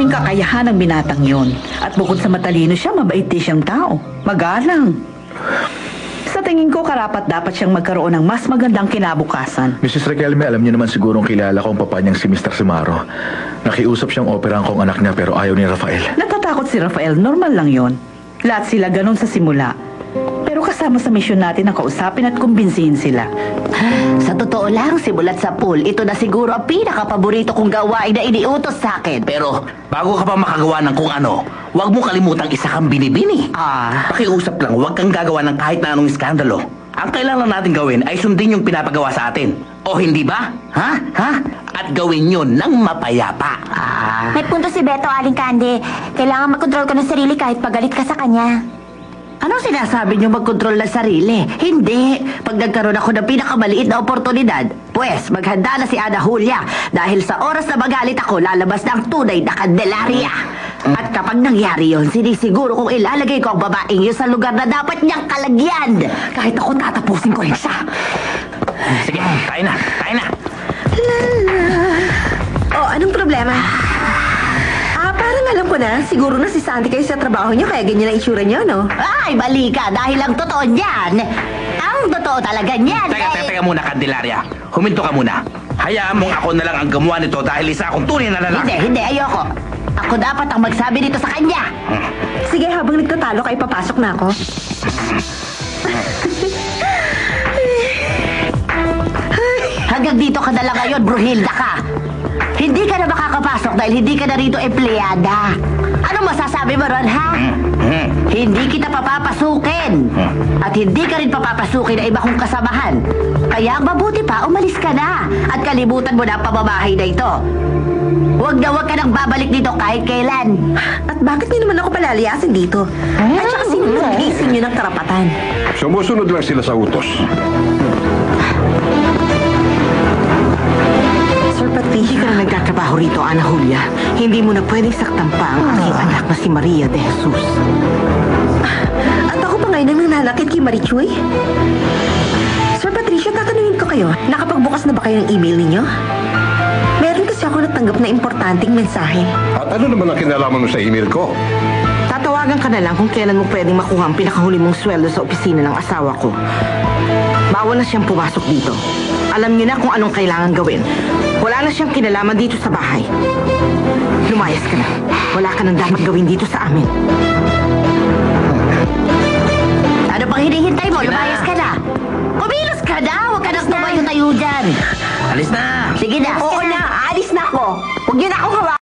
daming kakayahan ng binatang yon. At bukod sa matalino siya, mabait din siyang tao. Magalang. Sa tingin ko, karapat-dapat siyang magkaroon ng mas magandang kinabukasan. Mrs. Raquelme, alam niyo naman sigurong kilala ko ang papa niyang si Mr. Simaro. Nakiusap siyang operahan kong anak niya pero ayaw ni Rafael. Natatakot si Rafael, normal lang yon. Lahat sila ganun sa simula. Pero kasama sa misyon natin ang kausapin at kumbinsihin sila. Sa totoo lang, simulat sa pool, ito na siguro ang pinakapaborito kong gawain na iniutos sa akin. Pero, bago ka pa makagawa ng kung ano, huwag mo kalimutang isa kang binibini. Pakiusap lang, huwag kang gagawa ng kahit na anong iskandalo. Ang kailangan natin gawin ay sundin yung pinapagawa sa atin. O hindi ba? Ha? At gawin yun ng mapayapa. May punto si Beto, Aling Candy. Kailangan makontrol ko ng sarili kahit pagalit ka sa kanya. Anong sinasabi niyo magkontrol ng sarili? Hindi. Pag nagkaroon ako ng pinakamaliit na oportunidad, pues maghanda na si Ana Julia. Dahil sa oras na magalit ako, lalabas na ang tunay na Candelaria. At kapag nangyari yon, sinisiguro kong ilalagay ko ang babaeng yun sa lugar na dapat niyang kalagyan. Kahit ako tatapusin ko rin siya. Sige, tayo na. Oh, anong problema? Parang alam ko na. Siguro na si Santi kayo sa trabaho niyo, kaya ganyan ang itsura niyo, no? Ay, mali ka. Dahil ang totoo niyan, ang totoo talaga niyan. Teka muna, Candelaria. Huminto ka muna. Hayaan mong ako na lang ang gumawa nito dahil isa akong tunay na lalaki. Hindi, ayoko. Ako dapat ang magsabi dito sa kanya. Sige, habang nagtatalo kayo, papasok na ako. Hanggang dito ka na lang ngayon, Bruhilda ka. Hindi ka na makakapasok dahil hindi ka na rito empleyada. Anong masasabi mo ron, ha? Hindi kita papapasukin. At hindi ka rin papapasukin na iba kong kasamahan. Kaya mabuti pa, umalis ka na. At kalimutan mo na ang pamamahay na ito. Huwag ka nang babalik dito kahit kailan. At bakit niyo naman ako palalayasin dito? At saka sino nag-iisip niyo ng karapatan? Sumusunod lang sila sa utos. Sir Patricio, ka na nagtatrabaho rito, Ana Julia. Hindi mo na pwedeng saktan pa ang aking anak na si Maria de Jesus. At ako pa ngayon ang nananakit kay Marichuy? Sir Patricio, tatanungin ko kayo, nakapagbukas na ba kayo ng email ninyo? Meron kasi ako natanggap na importanteng mensahe. At ano naman ang kinalaman mo sa email ko? Tatawagan ka na lang kung kailan mo pwedeng makuha ang pinakahuli mong sweldo sa opisina ng asawa ko. Bawal na siyang pumasok dito. Alam niyo na kung anong kailangan gawin. Wala na siyang kinalaman dito sa bahay. Lumayas ka na. Wala ka nang dapat gawin dito sa amin. Ano pang hinihintay mo? Lumayas ka na. Kumilos ka na. Huwag ka nang tumayo-tayo dyan. Alis na. Sige na. Oo na, aalis na ako. Huwag niyo na akong hawakan.